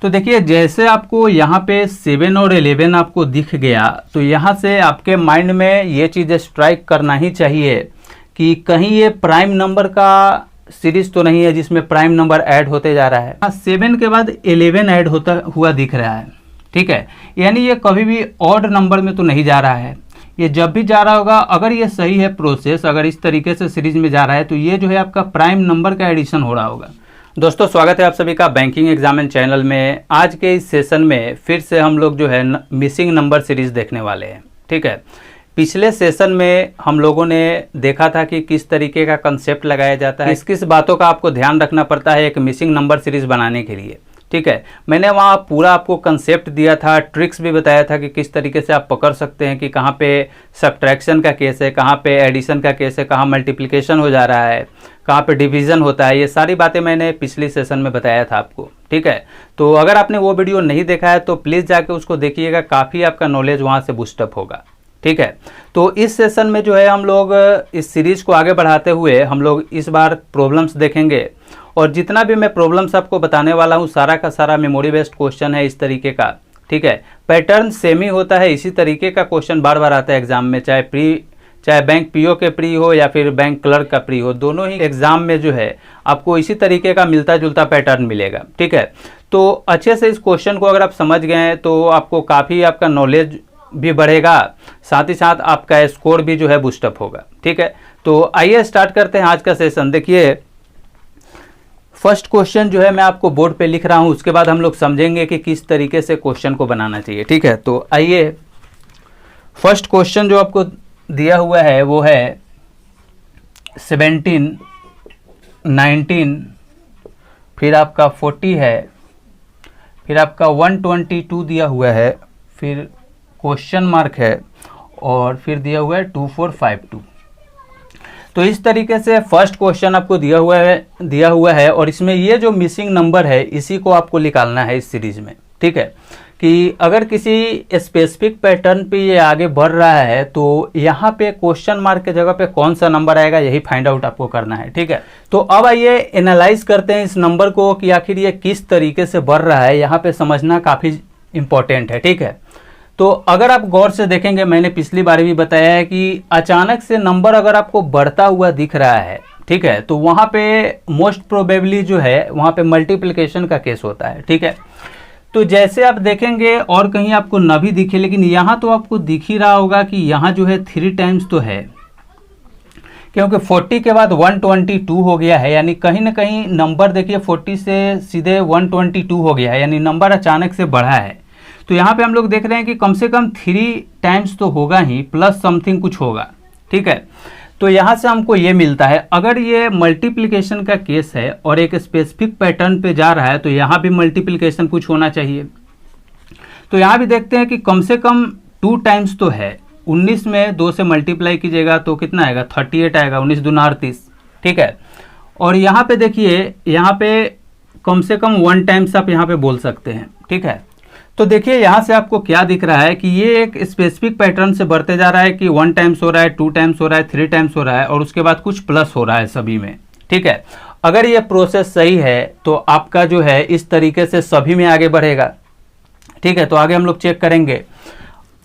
तो देखिए जैसे आपको यहाँ पे 7 और 11 आपको दिख गया तो यहाँ से आपके माइंड में ये चीज़ स्ट्राइक करना ही चाहिए कि कहीं ये प्राइम नंबर का सीरीज तो नहीं है जिसमें प्राइम नंबर ऐड होते जा रहा है। 7 के बाद 11 ऐड होता हुआ दिख रहा है, ठीक है, यानी ये कभी भी ऑड नंबर में तो नहीं जा रहा है। ये जब भी जा रहा होगा, अगर ये सही है प्रोसेस, अगर इस तरीके से सीरीज में जा रहा है तो ये जो है आपका प्राइम नंबर का एडिशन हो रहा होगा। दोस्तों स्वागत है आप सभी का बैंकिंग एग्जामिन चैनल में। आज के इस सेशन में फिर से हम लोग जो है मिसिंग नंबर सीरीज देखने वाले हैं, ठीक है। पिछले सेशन में हम लोगों ने देखा था कि किस तरीके का कंसेप्ट लगाया जाता है, किस किस बातों का आपको ध्यान रखना पड़ता है एक मिसिंग नंबर सीरीज बनाने के लिए, ठीक है। मैंने वहाँ पूरा आपको कंसेप्ट दिया था, ट्रिक्स भी बताया था कि किस तरीके से आप पकड़ सकते हैं कि कहाँ पे सब्ट्रैक्शन का केस है, कहाँ पे एडिशन का केस है, कहाँ मल्टीप्लिकेशन हो जा रहा है, कहाँ पे डिवीज़न होता है। ये सारी बातें मैंने पिछली सेशन में बताया था आपको, ठीक है। तो अगर आपने वो वीडियो नहीं देखा है तो प्लीज़ जाके उसको देखिएगा, काफ़ी आपका नॉलेज वहाँ से बूस्टअप होगा, ठीक है। तो इस सेशन में जो है हम लोग इस सीरीज को आगे बढ़ाते हुए हम लोग इस बार प्रॉब्लम्स देखेंगे, और जितना भी मैं प्रॉब्लम्स आपको बताने वाला हूँ सारा का सारा मेमोरी बेस्ड क्वेश्चन है इस तरीके का, ठीक है। पैटर्न सेम ही होता है, इसी तरीके का क्वेश्चन बार बार आता है एग्जाम में, चाहे बैंक पीओ के प्री हो या फिर बैंक क्लर्क का प्री हो, दोनों ही एग्जाम में जो है आपको इसी तरीके का मिलता जुलता पैटर्न मिलेगा, ठीक है। तो अच्छे से इस क्वेश्चन को अगर आप समझ गए हैं तो आपको काफ़ी आपका नॉलेज भी बढ़ेगा, साथ ही साथ आपका स्कोर भी जो है बूस्टअप होगा, ठीक है। तो आइए स्टार्ट करते हैं आज का सेशन। देखिए फर्स्ट क्वेश्चन जो है मैं आपको बोर्ड पे लिख रहा हूँ, उसके बाद हम लोग समझेंगे कि किस तरीके से क्वेश्चन को बनाना चाहिए, ठीक है। तो आइए फर्स्ट क्वेश्चन जो आपको दिया हुआ है वो है 17, 19, फिर आपका 40 है, फिर आपका 122 दिया हुआ है, फिर क्वेश्चन मार्क है, और फिर दिया हुआ है 2452। तो इस तरीके से फर्स्ट क्वेश्चन आपको दिया हुआ है और इसमें ये जो मिसिंग नंबर है इसी को आपको निकालना है इस सीरीज में, ठीक है। कि अगर किसी स्पेसिफिक पैटर्न पे ये आगे बढ़ रहा है तो यहाँ पे क्वेश्चन मार्क के जगह पे कौन सा नंबर आएगा यही फाइंड आउट आपको करना है, ठीक है। तो अब आइए एनालाइज करते हैं इस नंबर को कि आखिर ये किस तरीके से बढ़ रहा है, यहाँ पे समझना काफ़ी इंपॉर्टेंट है, ठीक है। तो अगर आप गौर से देखेंगे, मैंने पिछली बार भी बताया है कि अचानक से नंबर अगर आपको बढ़ता हुआ दिख रहा है, ठीक है, तो वहाँ पे मोस्ट प्रोबेबली जो है वहाँ पे मल्टीप्लिकेशन का केस होता है, ठीक है। तो जैसे आप देखेंगे और कहीं आपको न भी दिखे, लेकिन यहाँ तो आपको दिख ही रहा होगा कि यहाँ जो है 3 टाइम्स तो है, क्योंकि 40 के बाद 122 हो गया है, यानी कहीं ना कहीं नंबर देखिए 40 से सीधे 122 हो गया है, यानी नंबर अचानक से बढ़ा है। तो यहाँ पे हम लोग देख रहे हैं कि कम से कम 3 टाइम्स तो होगा ही, प्लस समथिंग कुछ होगा, ठीक है। तो यहाँ से हमको ये मिलता है, अगर ये मल्टीप्लिकेशन का केस है और एक स्पेसिफिक पैटर्न पे जा रहा है तो यहाँ भी मल्टीप्लिकेशन कुछ होना चाहिए। तो यहाँ भी देखते हैं कि कम से कम 2 टाइम्स तो है। 19 में 2 से मल्टीप्लाई कीजिएगा तो कितना आएगा, 38 आएगा, 19 दूना 38, ठीक है। और यहाँ पे देखिए, यहाँ पे कम से कम 1 टाइम्स आप यहाँ पे बोल सकते हैं, ठीक है। तो देखिए यहाँ से आपको क्या दिख रहा है कि ये एक स्पेसिफिक पैटर्न से बढ़ते जा रहा है कि 1 टाइम्स हो रहा है, 2 टाइम्स हो रहा है, 3 टाइम्स हो रहा है, और उसके बाद कुछ प्लस हो रहा है सभी में, ठीक है। अगर ये प्रोसेस सही है तो आपका जो है इस तरीके से सभी में आगे बढ़ेगा, ठीक है। तो आगे हम लोग चेक करेंगे।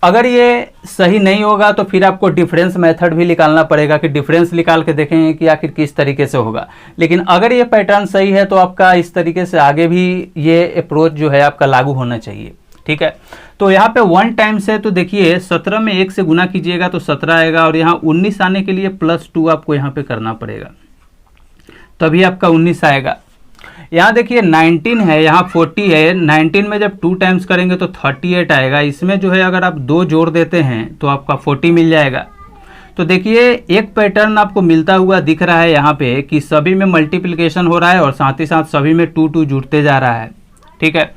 अगर ये सही नहीं होगा तो फिर आपको डिफरेंस मेथड भी निकालना पड़ेगा कि डिफरेंस निकाल के देखेंगे कि आखिर किस तरीके से होगा। लेकिन अगर ये पैटर्न सही है तो आपका इस तरीके से आगे भी ये अप्रोच जो है आपका लागू होना चाहिए, ठीक है। तो यहाँ पे 1 टाइम्स है, तो देखिए 17 में 1 से गुना कीजिएगा तो 17 आएगा, और यहाँ 19 आने के लिए +2 आपको यहाँ पे करना पड़ेगा, तभी आपका 19 आएगा। यहाँ देखिए 19 है, यहाँ 40 है, 19 में जब 2 टाइम्स करेंगे तो 38 आएगा। इसमें जो है अगर आप 2 जोड़ देते हैं तो आपका 40 मिल जाएगा। तो देखिए एक पैटर्न आपको मिलता हुआ दिख रहा है यहाँ पे कि सभी में मल्टीप्लिकेशन हो रहा है और साथ ही साथ सभी में 2 जुड़ते जा रहा है, ठीक है।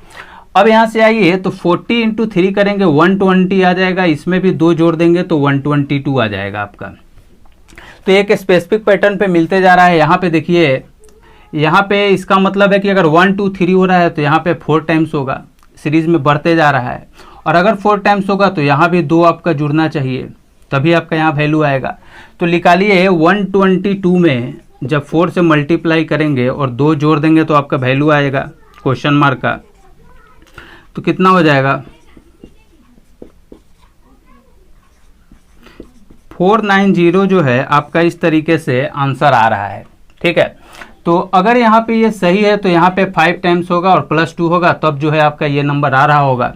अब यहाँ से आइए तो 40 × 3 करेंगे 120 आ जाएगा, इसमें भी 2 जोड़ देंगे तो 122 आ जाएगा आपका। तो एक स्पेसिफिक पैटर्न पे मिलते जा रहा है। यहाँ पे देखिए, यहाँ पे इसका मतलब है कि अगर 1 2 3 हो रहा है तो यहाँ पे 4 टाइम्स होगा, सीरीज में बढ़ते जा रहा है, और अगर 4 टाइम्स होगा तो यहाँ भी 2 आपका जुड़ना चाहिए, तभी आपका यहाँ वैल्यू आएगा। तो निकालिए 122 में जब 4 से मल्टीप्लाई करेंगे और 2 जोड़ देंगे तो आपका वैल्यू आएगा क्वेश्चन मार्क का, तो कितना हो जाएगा 490 जो है आपका इस तरीके से आंसर आ रहा है। ठीक है, तो अगर यहाँ पे ये सही है तो यहाँ पे 5 टाइम्स होगा और +2 होगा, तब जो है आपका ये नंबर आ रहा होगा।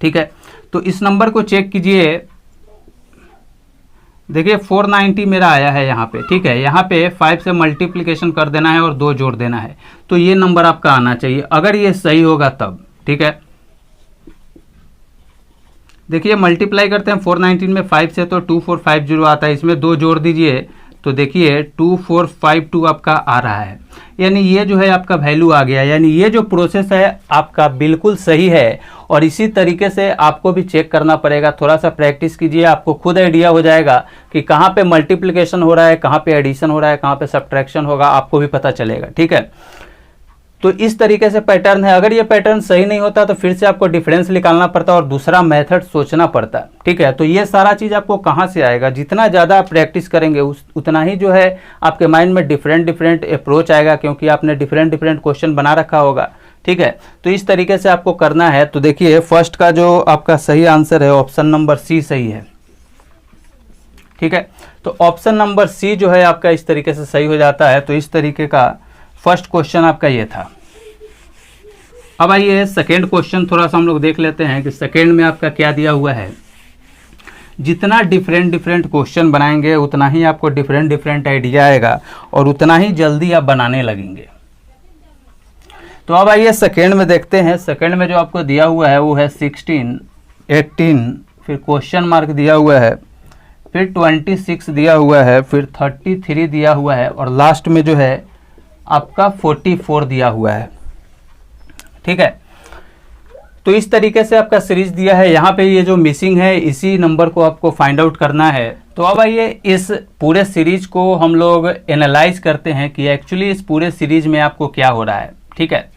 ठीक है, तो इस नंबर को चेक कीजिए, देखिए 490 मेरा आया है यहाँ पे। ठीक है, यहाँ पे 5 से मल्टीप्लिकेशन कर देना है और 2 जोड़ देना है, तो ये नंबर आपका आना चाहिए अगर ये सही होगा तब। ठीक है, देखिए मल्टीप्लाई करते हैं 419 में 5 से तो 2450 आता है, इसमें 2 जोड़ दीजिए तो देखिए 2452 आपका आ रहा है, यानी ये जो है आपका वैल्यू आ गया। यानी ये जो प्रोसेस है आपका बिल्कुल सही है, और इसी तरीके से आपको भी चेक करना पड़ेगा। थोड़ा सा प्रैक्टिस कीजिए, आपको खुद आइडिया हो जाएगा कि कहाँ पे मल्टीप्लिकेशन हो रहा है, कहाँ पे एडिशन हो रहा है, कहाँ पे सब्ट्रैक्शन होगा, आपको भी पता चलेगा। ठीक है, तो इस तरीके से पैटर्न है। अगर ये पैटर्न सही नहीं होता तो फिर से आपको डिफरेंस निकालना पड़ता और दूसरा मेथड सोचना पड़ता। ठीक है, तो ये सारा चीज़ आपको कहाँ से आएगा, जितना ज़्यादा आप प्रैक्टिस करेंगे उतना ही जो है आपके माइंड में डिफरेंट अप्रोच आएगा, क्योंकि आपने डिफरेंट क्वेश्चन बना रखा होगा। ठीक है, तो इस तरीके से आपको करना है। तो देखिए फर्स्ट का जो आपका सही आंसर है ऑप्शन नंबर सी सही है। ठीक है, तो ऑप्शन नंबर सी जो है आपका इस तरीके से सही हो जाता है। तो इस तरीके का फर्स्ट क्वेश्चन आपका ये था। अब आइए सेकेंड क्वेश्चन थोड़ा सा हम लोग देख लेते हैं कि सेकेंड में आपका क्या दिया हुआ है। जितना डिफरेंट क्वेश्चन बनाएंगे उतना ही आपको डिफरेंट आइडिया आएगा और उतना ही जल्दी आप बनाने लगेंगे। तो अब आइए सेकेंड में देखते हैं। सेकेंड में जो आपको दिया हुआ है वो है 16, 18, फिर क्वेश्चन मार्क दिया हुआ है, फिर 26 दिया हुआ है, फिर 33 दिया हुआ है और लास्ट में जो है आपका 44 दिया हुआ है। ठीक है, तो इस तरीके से आपका सीरीज दिया है। यहाँ पे ये जो मिसिंग है इसी नंबर को आपको फाइंड आउट करना है। तो अब आइए इस पूरे सीरीज को हम लोग एनालाइज करते हैं कि एक्चुअली इस पूरे सीरीज में आपको क्या हो रहा है। ठीक है,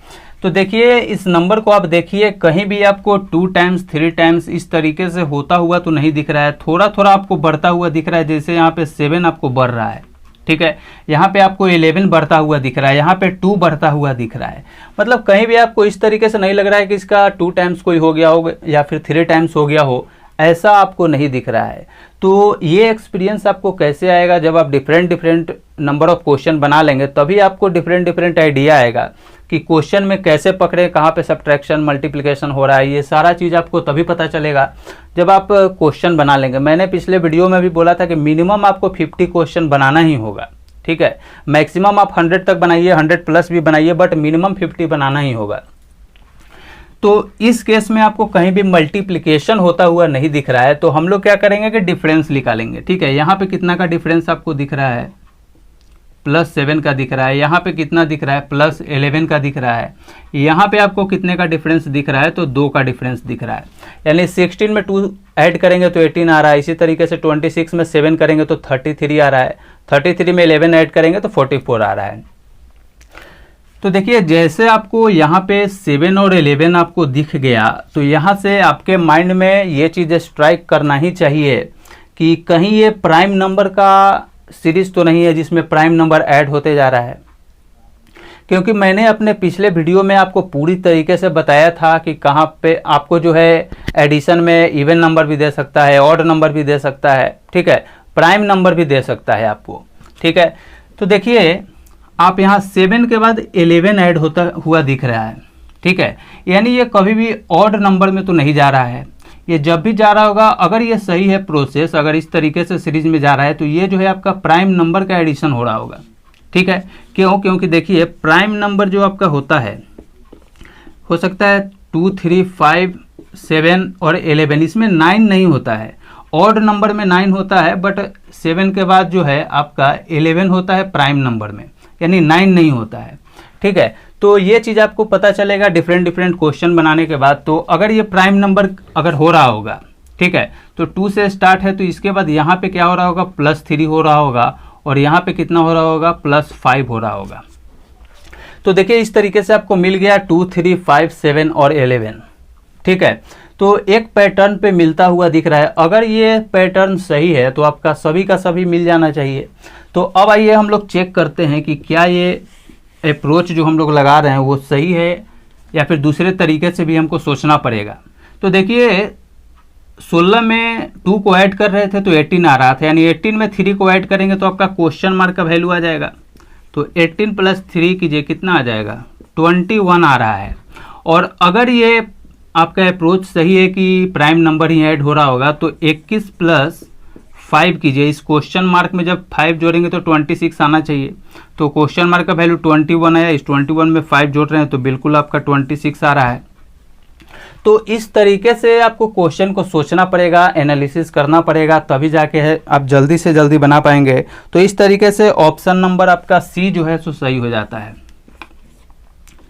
तो देखिए इस नंबर को आप देखिए, कहीं भी आपको 2 टाइम्स 3 टाइम्स इस तरीके से होता हुआ तो नहीं दिख रहा है, थोड़ा थोड़ा आपको बढ़ता हुआ दिख रहा है। जैसे यहाँ पे 7 आपको बढ़ रहा है। ठीक है, यहाँ पे आपको 11 बढ़ता हुआ दिख रहा है, यहाँ पे 2 बढ़ता हुआ दिख रहा है। मतलब कहीं भी आपको इस तरीके से नहीं लग रहा है कि इसका 2 टाइम्स कोई हो गया हो या फिर 3 टाइम्स हो गया हो, ऐसा आपको नहीं दिख रहा है। तो ये एक्सपीरियंस आपको कैसे आएगा, जब आप डिफरेंट नंबर ऑफ क्वेश्चन बना लेंगे तभी आपको डिफरेंट आइडिया आएगा कि क्वेश्चन में कैसे पकड़े, कहाँ पे सब्ट्रैक्शन मल्टीप्लिकेशन हो रहा है। ये सारा चीज़ आपको तभी पता चलेगा जब आप क्वेश्चन बना लेंगे। मैंने पिछले वीडियो में भी बोला था कि मिनिमम आपको 50 क्वेश्चन बनाना ही होगा। ठीक है, मैक्सिमम आप 100 तक बनाइए, 100+ भी बनाइए, बट मिनिमम 50 बनाना ही होगा। तो इस केस में आपको कहीं भी मल्टीप्लिकेशन होता हुआ नहीं दिख रहा है, तो हम लोग क्या करेंगे कि डिफरेंस निकालेंगे। ठीक है, यहाँ पे कितना का डिफरेंस आपको दिख रहा है, +7 का दिख रहा है। यहाँ पे कितना दिख रहा है, +11 का दिख रहा है। यहाँ पे आपको कितने का डिफरेंस दिख रहा है, तो 2 का डिफरेंस दिख रहा है। यानी 16 में 2 ऐड करेंगे तो 18 आ रहा है। इसी तरीके से 26 में 7 करेंगे तो 33 आ रहा है। 33 में 11 ऐड करेंगे तो 44 आ रहा है। तो देखिए जैसे आपको यहाँ पे 7 और 11 आपको दिख गया, तो यहाँ से आपके माइंड में ये चीज़ स्ट्राइक करना ही चाहिए कि कहीं ये प्राइम नंबर का सीरीज तो नहीं है जिसमें प्राइम नंबर ऐड होते जा रहा है। क्योंकि मैंने अपने पिछले वीडियो में आपको पूरी तरीके से बताया था कि कहाँ पे आपको जो है एडिशन में इवन नंबर भी दे सकता है, ऑड नंबर भी दे सकता है। ठीक है, प्राइम नंबर भी दे सकता है आपको। ठीक है, तो देखिए आप यहाँ 7 के बाद 11 ऐड होता हुआ दिख रहा है। ठीक है, यानी ये कभी भी ऑड नंबर में तो नहीं जा रहा है। ये जब भी जा रहा होगा, अगर ये सही है प्रोसेस, अगर इस तरीके से सीरीज में जा रहा है, तो ये जो है आपका प्राइम नंबर का एडिशन हो रहा होगा। ठीक है, क्यों? क्योंकि देखिए प्राइम नंबर जो आपका होता है, हो सकता है 2, 3, 5, 7 और 11, इसमें 9 नहीं होता है। ऑड नंबर में 9 होता है, बट 7 के बाद जो है आपका 11 होता है प्राइम नंबर में, यानी 9 नहीं होता है। ठीक है, तो ये चीज़ आपको पता चलेगा डिफरेंट क्वेश्चन बनाने के बाद। तो अगर ये प्राइम नंबर अगर हो रहा होगा, ठीक है, तो 2 से स्टार्ट है, तो इसके बाद यहाँ पे क्या हो रहा होगा, +3 हो रहा होगा और यहाँ पे कितना हो रहा होगा, +5 हो रहा होगा। तो देखिए इस तरीके से आपको मिल गया 2, 3, 5, 7 और 11। ठीक है, तो एक पैटर्न पे मिलता हुआ दिख रहा है। अगर ये पैटर्न सही है तो आपका सभी का सभी मिल जाना चाहिए। तो अब आइए हम लोग चेक करते हैं कि क्या ये अप्रोच जो हम लोग लगा रहे हैं वो सही है या फिर दूसरे तरीके से भी हमको सोचना पड़ेगा। तो देखिए 16 में 2 को ऐड कर रहे थे तो 18 आ रहा था, यानी 18 में 3 को ऐड करेंगे तो आपका क्वेश्चन मार्क का वैल्यू आ जाएगा। तो 18 प्लस 3 कीजिए, कितना आ जाएगा, 21 आ रहा है। और अगर ये आपका अप्रोच सही है कि प्राइम नंबर ही ऐड हो रहा होगा तो 21 प्लस 5 कीजिए, इस क्वेश्चन मार्क में जब 5 जोड़ेंगे तो 26 आना चाहिए। तो क्वेश्चन मार्क का वैल्यू 21 आया, इस 21 में 5 जोड़ रहे हैं तो बिल्कुल आपका 26 आ रहा है। तो इस तरीके से आपको क्वेश्चन को सोचना पड़ेगा, एनालिसिस करना पड़ेगा, तभी जाके है आप जल्दी से जल्दी बना पाएंगे। तो इस तरीके से ऑप्शन नंबर आपका सी जो है सो सही हो जाता है।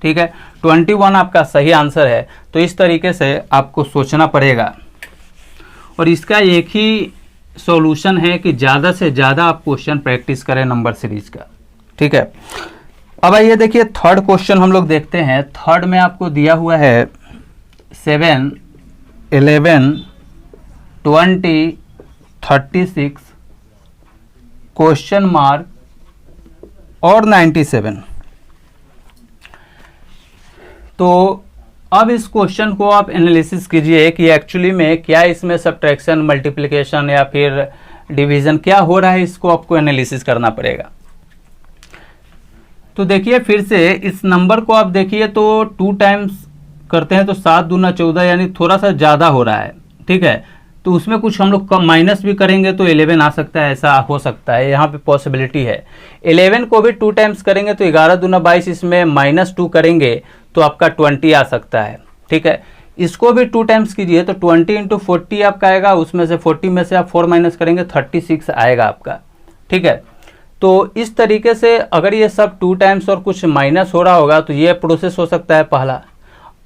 ठीक है, 21 आपका सही आंसर है। तो इस तरीके से आपको सोचना पड़ेगा और इसका एक ही सॉल्यूशन है कि ज़्यादा से ज़्यादा आप क्वेश्चन प्रैक्टिस करें नंबर सीरीज का। ठीक है, अब आइए देखिए थर्ड क्वेश्चन हम लोग देखते हैं। थर्ड में आपको दिया हुआ है 7, 11, 20, 36 क्वेश्चन मार्क और 97। तो अब इस क्वेश्चन को आप एनालिसिस कीजिए कि एक्चुअली में क्या इसमें सब्ट्रैक्शन, मल्टीप्लिकेशन या फिर डिवीजन क्या हो रहा है, इसको आपको एनालिसिस करना पड़ेगा। तो देखिए फिर से इस नंबर को आप देखिए तो 2 टाइम्स करते हैं तो 7 दूना 14, यानी थोड़ा सा ज़्यादा हो रहा है। ठीक है, तो उसमें कुछ हम लोग कम माइनस भी करेंगे तो 11 आ सकता है, ऐसा हो सकता है, यहाँ पे पॉसिबिलिटी है। 11 को भी 2 टाइम्स करेंगे तो 11 दूना 22, इसमें -2 करेंगे तो आपका 20 आ सकता है। ठीक है, इसको भी 2 टाइम्स कीजिए तो 20 × 40 आपका आएगा, उसमें से 40 में से आप 4 माइनस करेंगे 36 आएगा आपका। ठीक है, तो इस तरीके से अगर ये सब 2 टाइम्स और कुछ माइनस हो रहा होगा तो ये प्रोसेस हो सकता है पहला।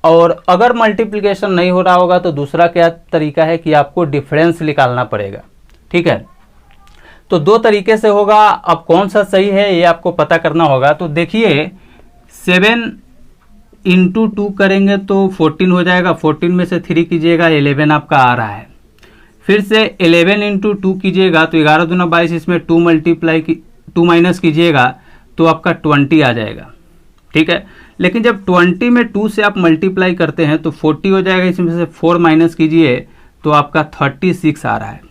और अगर मल्टीप्लिकेशन नहीं हो रहा होगा तो दूसरा क्या तरीका है कि आपको डिफरेंस निकालना पड़ेगा। ठीक है, तो 2 तरीके से होगा। अब कौन सा सही है ये आपको पता करना होगा। तो देखिए 7 × 2 करेंगे तो 14 हो जाएगा, 14 में से 3 कीजिएगा 11 आपका आ रहा है। फिर से 11 × 2 कीजिएगा तो 11 दूना 22, इसमें 2 माइनस कीजिएगा तो आपका 20 आ जाएगा। ठीक है, लेकिन जब 20 में 2 से आप मल्टीप्लाई करते हैं तो 40 हो जाएगा, इसमें से 4 माइनस कीजिए तो आपका 36 आ रहा है।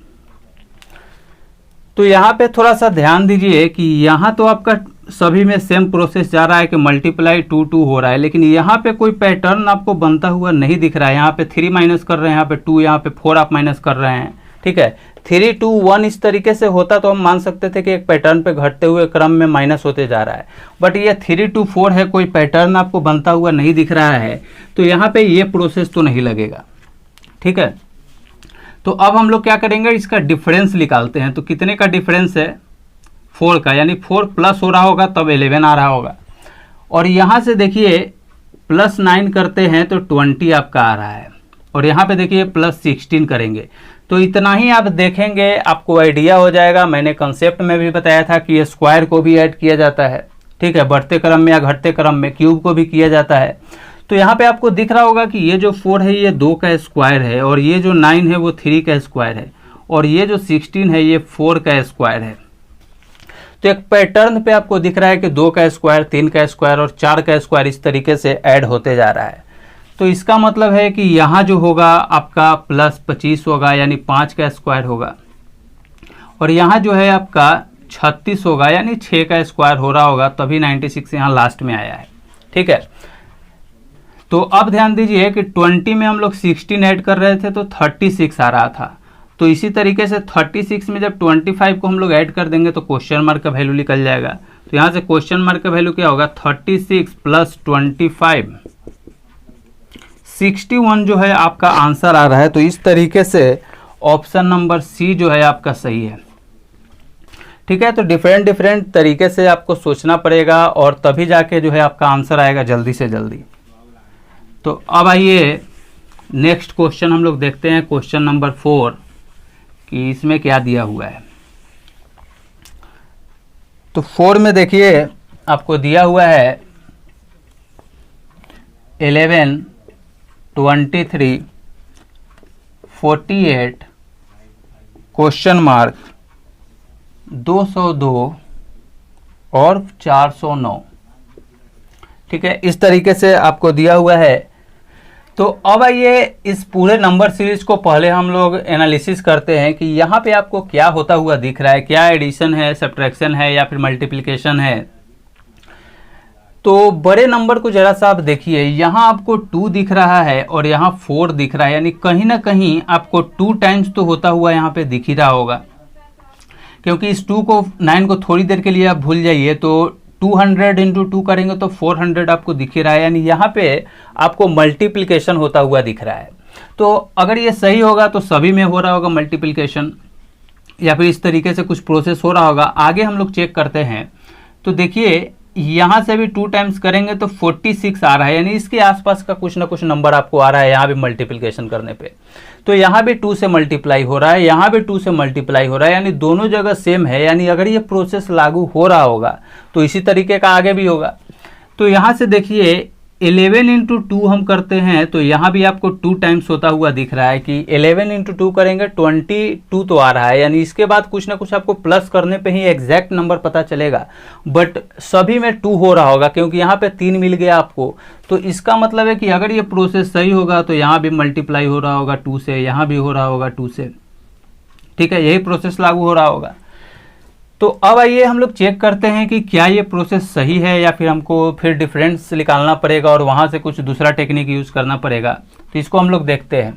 तो यहाँ पे थोड़ा सा ध्यान दीजिए कि यहाँ तो आपका सभी में सेम प्रोसेस जा रहा है कि मल्टीप्लाई 2 हो रहा है, लेकिन यहाँ पे कोई पैटर्न आपको बनता हुआ नहीं दिख रहा है। यहाँ पे 3 माइनस कर रहे हैं, यहाँ पे 2, यहाँ पे 4 आप माइनस कर रहे हैं। ठीक है, 3, 2, 1 इस तरीके से होता तो हम मान सकते थे कि एक पैटर्न पे घटते हुए क्रम में माइनस होते जा रहा है, बट ये 3, 2, 4 है, कोई पैटर्न आपको बनता हुआ नहीं दिख रहा है, तो यहाँ पे ये प्रोसेस तो नहीं लगेगा। ठीक है, तो अब हम लोग क्या करेंगे, इसका डिफरेंस निकालते हैं। तो कितने का डिफरेंस है, 4 का, यानी 4 प्लस हो रहा होगा तब 11 आ रहा होगा। और यहाँ से देखिए +9 करते हैं तो 20 आपका आ रहा है, और यहाँ पे देखिए +16 करेंगे तो इतना ही आप देखेंगे, आपको आइडिया हो जाएगा। मैंने कंसेप्ट में भी बताया था कि ये स्क्वायर को भी ऐड किया जाता है। ठीक है, बढ़ते क्रम में या घटते क्रम में क्यूब को भी किया जाता है। तो यहाँ पे आपको दिख रहा होगा कि ये जो 4 है ये 2 का स्क्वायर है, और ये जो 9 है वो 3 का स्क्वायर है, और ये जो 16 है ये 4 का स्क्वायर है। तो एक पैटर्न पे आपको दिख रहा है कि 2 का स्क्वायर, 3 का स्क्वायर और 4 का स्क्वायर इस तरीके से ऐड होते जा रहा है। तो इसका मतलब है कि यहाँ जो होगा आपका +25 होगा, यानी 5 का स्क्वायर होगा, और यहाँ जो है आपका 36 होगा, यानी 6 का स्क्वायर हो रहा होगा, तभी 96 यहाँ लास्ट में आया है। ठीक है, तो अब ध्यान दीजिए कि 20 में हम लोग 16 ऐड कर रहे थे तो 36 आ रहा था। तो इसी तरीके से 36 में जब 25 को हम लोग ऐड कर देंगे तो क्वेश्चन मार्क का वैल्यू निकल जाएगा। तो यहाँ से क्वेश्चन मार्क का वैल्यू क्या होगा, 36 + 25, 61 जो है आपका आंसर आ रहा है। तो इस तरीके से ऑप्शन नंबर सी जो है आपका सही है। ठीक है, तो डिफरेंट तरीके से आपको सोचना पड़ेगा और तभी जाके जो है आपका आंसर आएगा जल्दी से जल्दी। तो अब आइए नेक्स्ट क्वेश्चन हम लोग देखते हैं, क्वेश्चन नंबर 4, कि इसमें क्या दिया हुआ है। तो 4 में देखिए आपको दिया हुआ है 11, 23, 48 क्वेश्चन मार्क 202 और 409। ठीक है, इस तरीके से आपको दिया हुआ है। तो अब आइए इस पूरे नंबर सीरीज को पहले हम लोग एनालिसिस करते हैं कि यहाँ पे आपको क्या होता हुआ दिख रहा है, क्या एडिशन है, सब्ट्रैक्शन है या फिर मल्टीप्लिकेशन है। तो बड़े नंबर को जरा सा आप देखिए, यहाँ आपको 2 दिख रहा है और यहाँ 4 दिख रहा है, यानी कहीं ना कहीं आपको 2 टाइम्स तो होता हुआ यहाँ पे दिख ही रहा होगा, क्योंकि इस 9 को थोड़ी देर के लिए आप भूल जाइए, तो 200 इंटू 2 करेंगे तो 400 आपको दिख ही रहा है, यानी यहाँ पे आपको मल्टीप्लिकेशन होता हुआ दिख रहा है। तो अगर ये सही होगा तो सभी में हो रहा होगा मल्टीप्लिकेशन, या फिर इस तरीके से कुछ प्रोसेस हो रहा होगा। आगे हम लोग चेक करते हैं, तो देखिए यहाँ से भी 2 टाइम्स करेंगे तो 46 आ रहा है, यानी इसके आसपास का कुछ ना कुछ नंबर आपको आ रहा है यहाँ भी मल्टीप्लिकेशन करने पे। तो यहाँ भी 2 से मल्टीप्लाई हो रहा है, यहाँ भी 2 से मल्टीप्लाई हो रहा है, यानी दोनों जगह सेम है। यानी अगर ये प्रोसेस लागू हो रहा होगा तो इसी तरीके का आगे भी होगा। तो यहाँ से देखिए 11 इंटू 2 हम करते हैं तो यहाँ भी आपको 2 टाइम्स होता हुआ दिख रहा है कि 11 इंटू 2 करेंगे 22 तो आ रहा है, यानी इसके बाद कुछ ना कुछ आपको प्लस करने पे ही एग्जैक्ट नंबर पता चलेगा, बट सभी में 2 हो रहा होगा क्योंकि यहाँ पे 3 मिल गया आपको। तो इसका मतलब है कि अगर ये प्रोसेस सही होगा तो यहाँ भी मल्टीप्लाई हो रहा होगा 2 से, यहाँ भी हो रहा होगा 2 से, ठीक है, यही प्रोसेस लागू हो रहा होगा। तो अब आइए हम लोग चेक करते हैं कि क्या ये प्रोसेस सही है या फिर हमको फिर डिफरेंस निकालना पड़ेगा और वहाँ से कुछ दूसरा टेक्निक यूज़ करना पड़ेगा। तो इसको हम लोग देखते हैं।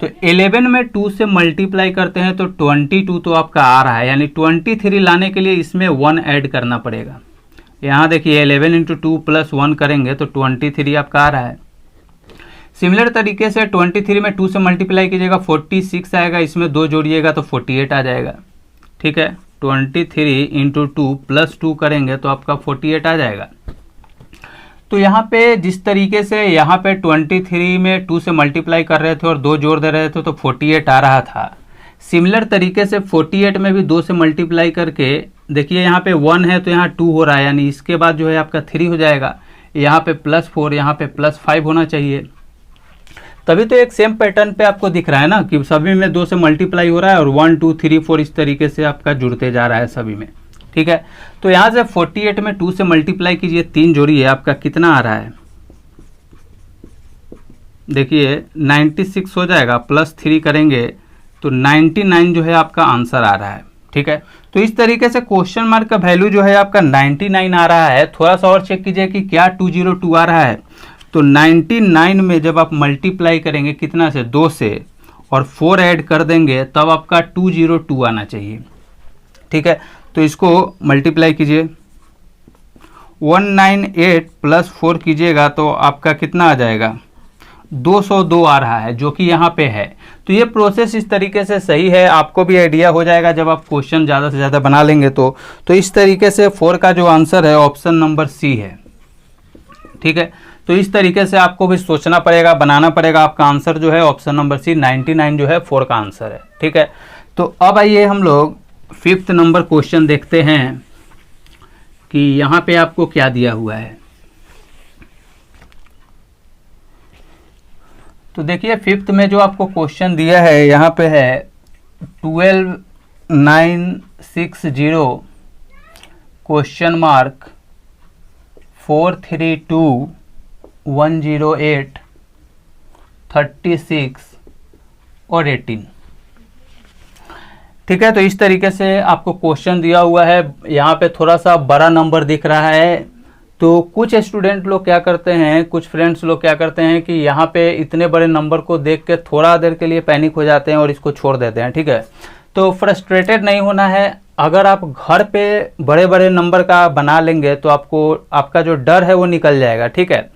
तो 11 में 2 से मल्टीप्लाई करते हैं तो 22 तो आपका आ रहा है, यानी 23 लाने के लिए इसमें 1 ऐड करना पड़ेगा। यहाँ देखिए 11 इंटू 2 प्लस 1 करेंगे तो 23 आपका आ रहा है। सिमिलर तरीके से 23 में 2 से मल्टीप्लाई कीजिएगा 46 आएगा, इसमें 2 जोड़िएगा तो 48 आ जाएगा, ठीक है। 23 इंटू 2 प्लस 2 करेंगे तो आपका 48 आ जाएगा। तो यहाँ पे जिस तरीके से यहाँ पे 23 में 2 से मल्टीप्लाई कर रहे थे और 2 जोड़ दे रहे थे तो 48 आ रहा था। सिमिलर तरीके से 48 में भी 2 से मल्टीप्लाई करके देखिए यहाँ पे 1 है तो यहाँ 2 हो रहा है, यानी इसके बाद जो है आपका 3 हो जाएगा। यहाँ पे +4, यहाँ पे +5 होना चाहिए, तभी तो एक सेम पैटर्न पे आपको दिख रहा है ना कि सभी में 2 से मल्टीप्लाई हो रहा है और 1 2 3 4 इस तरीके से आपका जुड़ते जा रहा है सभी में, ठीक है। तो यहाँ से 48 में 2 से मल्टीप्लाई कीजिए, 3 जोड़िए, आपका कितना आ रहा है, देखिए 96 हो जाएगा, +3 करेंगे तो 99 जो है आपका आंसर आ रहा है, ठीक है। तो इस तरीके से क्वेश्चन मार्क का वैल्यू जो है आपका 99 आ रहा है। थोड़ा सा और चेक कीजिए कि क्या 202 आ रहा है। तो 99 में जब आप मल्टीप्लाई करेंगे कितना से, 2 से, और 4 ऐड कर देंगे तब आपका 202 आना चाहिए, ठीक है। तो इसको मल्टीप्लाई कीजिए, 198 प्लस 4 कीजिएगा तो आपका कितना आ जाएगा, 202 आ रहा है, जो कि यहाँ पे है। तो ये प्रोसेस इस तरीके से सही है, आपको भी आइडिया हो जाएगा जब आप क्वेश्चन ज़्यादा से ज़्यादा बना लेंगे। तो इस तरीके से 4 का जो आंसर है ऑप्शन नंबर सी है, ठीक है। तो इस तरीके से आपको भी सोचना पड़ेगा, बनाना पड़ेगा। आपका आंसर जो है ऑप्शन नंबर सी 99 जो है 4 का आंसर है, ठीक है। तो अब आइए हम लोग 5th नंबर क्वेश्चन देखते हैं कि यहाँ पे आपको क्या दिया हुआ है। तो देखिए 5th में जो आपको क्वेश्चन दिया है यहाँ पे है 12960 क्वेश्चन मार्क 432 108 36 और 18, ठीक है। तो इस तरीके से आपको क्वेश्चन दिया हुआ है। यहाँ पे थोड़ा सा बड़ा नंबर दिख रहा है, तो कुछ स्टूडेंट लोग क्या करते हैं, कुछ फ्रेंड्स लोग क्या करते हैं कि यहाँ पे इतने बड़े नंबर को देख के थोड़ा देर के लिए पैनिक हो जाते हैं और इसको छोड़ देते हैं, ठीक है। तो फ्रस्ट्रेटेड नहीं होना है। अगर आप घर पे बड़े बड़े नंबर का बना लेंगे तो आपका जो डर है वो निकल जाएगा, ठीक है।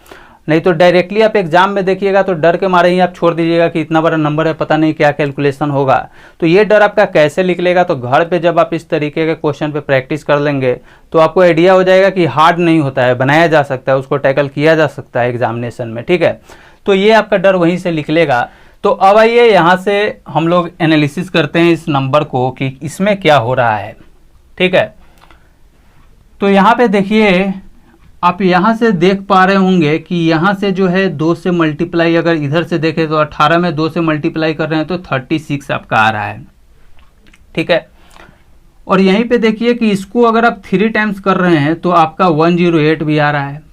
नहीं तो डायरेक्टली आप एग्जाम में देखिएगा तो डर के मारे ही आप छोड़ दीजिएगा कि इतना बड़ा नंबर है, पता नहीं क्या कैलकुलेशन होगा। तो ये डर आपका कैसे निकलेगा, तो घर पे जब आप इस तरीके के क्वेश्चन पे प्रैक्टिस कर लेंगे तो आपको आइडिया हो जाएगा कि हार्ड नहीं होता है, बनाया जा सकता है, उसको टैकल किया जा सकता है एग्जामिनेशन में, ठीक है। तो ये आपका डर वहीं से निकलेगा। तो अब आइए यहाँ से हम लोग एनालिसिस करते हैं इस नंबर को कि इसमें क्या हो रहा है, ठीक है। तो यहाँ पे देखिए, आप यहाँ से देख पा रहे होंगे कि यहाँ से जो है 2 से मल्टीप्लाई, अगर इधर से देखें तो 18 में 2 से मल्टीप्लाई कर रहे हैं तो 36 आपका आ रहा है, ठीक है। और यहीं पे देखिए कि इसको अगर आप 3 टाइम्स कर रहे हैं तो आपका 108 भी आ रहा है।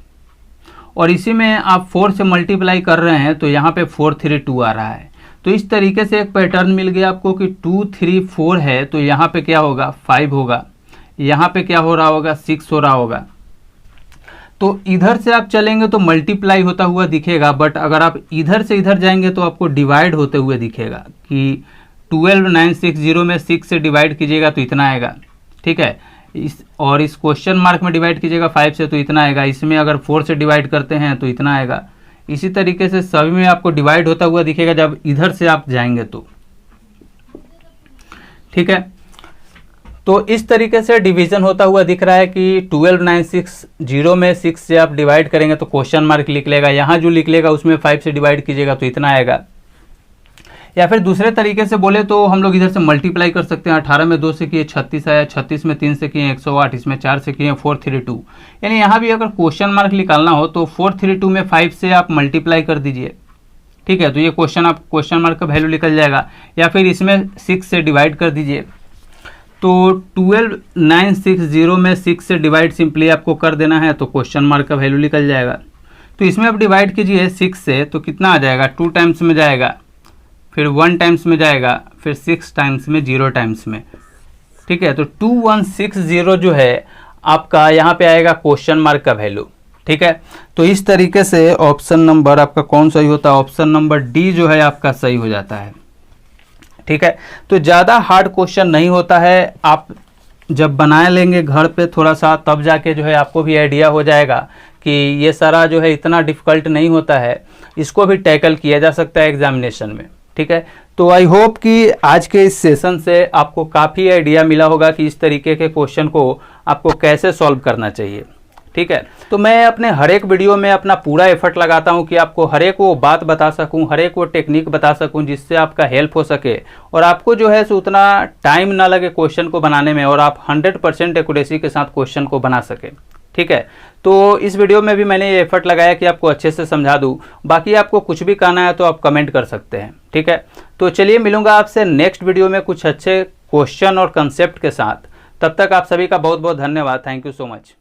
और इसी में आप 4 से मल्टीप्लाई कर रहे हैं तो यहाँ पे 4 3 2 आ रहा है। तो इस तरीके से एक पैटर्न मिल गया आपको कि 2 3 4 है तो यहाँ पे क्या होगा 5 होगा, यहाँ पे क्या हो रहा होगा 6 हो रहा होगा। तो इधर से आप चलेंगे तो मल्टीप्लाई होता हुआ दिखेगा, बट अगर आप इधर से इधर जाएंगे तो आपको डिवाइड होते हुए दिखेगा कि 12960 में 6 से डिवाइड कीजिएगा तो इतना आएगा, ठीक है। और इस क्वेश्चन मार्क में डिवाइड कीजिएगा 5 से तो इतना आएगा, इसमें अगर 4 से डिवाइड करते हैं तो इतना आएगा। इसी तरीके से सभी में आपको डिवाइड होता हुआ दिखेगा जब इधर से आप जाएंगे तो, ठीक है। तो इस तरीके से डिवीजन होता हुआ दिख रहा है कि 12960 में 6 से आप डिवाइड करेंगे तो क्वेश्चन मार्क लिख लेगा, यहाँ जो लिख लेगा उसमें 5 से डिवाइड कीजिएगा तो इतना आएगा। या फिर दूसरे तरीके से बोले तो हम लोग इधर से मल्टीप्लाई कर सकते हैं। 18 में 2 से किए 36 आया, 36 में 3 से किए 108, इसमें 4 से किए 432। यानी यहाँ भी अगर क्वेश्चन मार्क निकालना हो तो 432 में 5 से आप मल्टीप्लाई कर दीजिए, ठीक है। तो ये क्वेश्चन मार्क का वैल्यू निकल जाएगा। या फिर इसमें 6 से डिवाइड कर दीजिए, तो 12960 में 6 से डिवाइड सिंपली आपको कर देना है तो क्वेश्चन मार्क का वैल्यू निकल जाएगा। तो इसमें आप डिवाइड कीजिए 6 से तो कितना आ जाएगा, 2 टाइम्स में जाएगा, फिर 1 टाइम्स में जाएगा, फिर 6 टाइम्स में, 0 टाइम्स में, ठीक है। तो 2160 जो है आपका यहाँ पे आएगा क्वेश्चन मार्क का वैल्यू, ठीक है। तो इस तरीके से ऑप्शन नंबर आपका कौन सही होता है, ऑप्शन नंबर डी जो है आपका सही हो जाता है, ठीक है। तो ज़्यादा हार्ड क्वेश्चन नहीं होता है, आप जब बना लेंगे घर पे थोड़ा सा तब जाके जो है आपको भी आइडिया हो जाएगा कि ये सारा जो है इतना डिफ़िकल्ट नहीं होता है, इसको भी टैकल किया जा सकता है एग्जामिनेशन में, ठीक है। तो आई होप कि आज के इस सेशन से आपको काफ़ी आइडिया मिला होगा कि इस तरीके के क्वेश्चन को आपको कैसे सॉल्व करना चाहिए, ठीक है। तो मैं अपने हर एक वीडियो में अपना पूरा एफर्ट लगाता हूं कि आपको हर एक वो बात बता सकूं, हर एक वो टेक्निक बता सकूं जिससे आपका हेल्प हो सके और आपको जो है सो उतना टाइम ना लगे क्वेश्चन को बनाने में और आप 100% एक्यूरेसी के साथ क्वेश्चन को बना सके, ठीक है। तो इस वीडियो में भी मैंने ये एफर्ट लगाया कि आपको अच्छे से समझा दूं। बाकी आपको कुछ भी कहना है तो आप कमेंट कर सकते हैं, ठीक है। तो चलिए मिलूंगा आपसे नेक्स्ट वीडियो में कुछ अच्छे क्वेश्चन और कंसेप्ट के साथ। तब तक आप सभी का बहुत बहुत धन्यवाद। Thank you so much.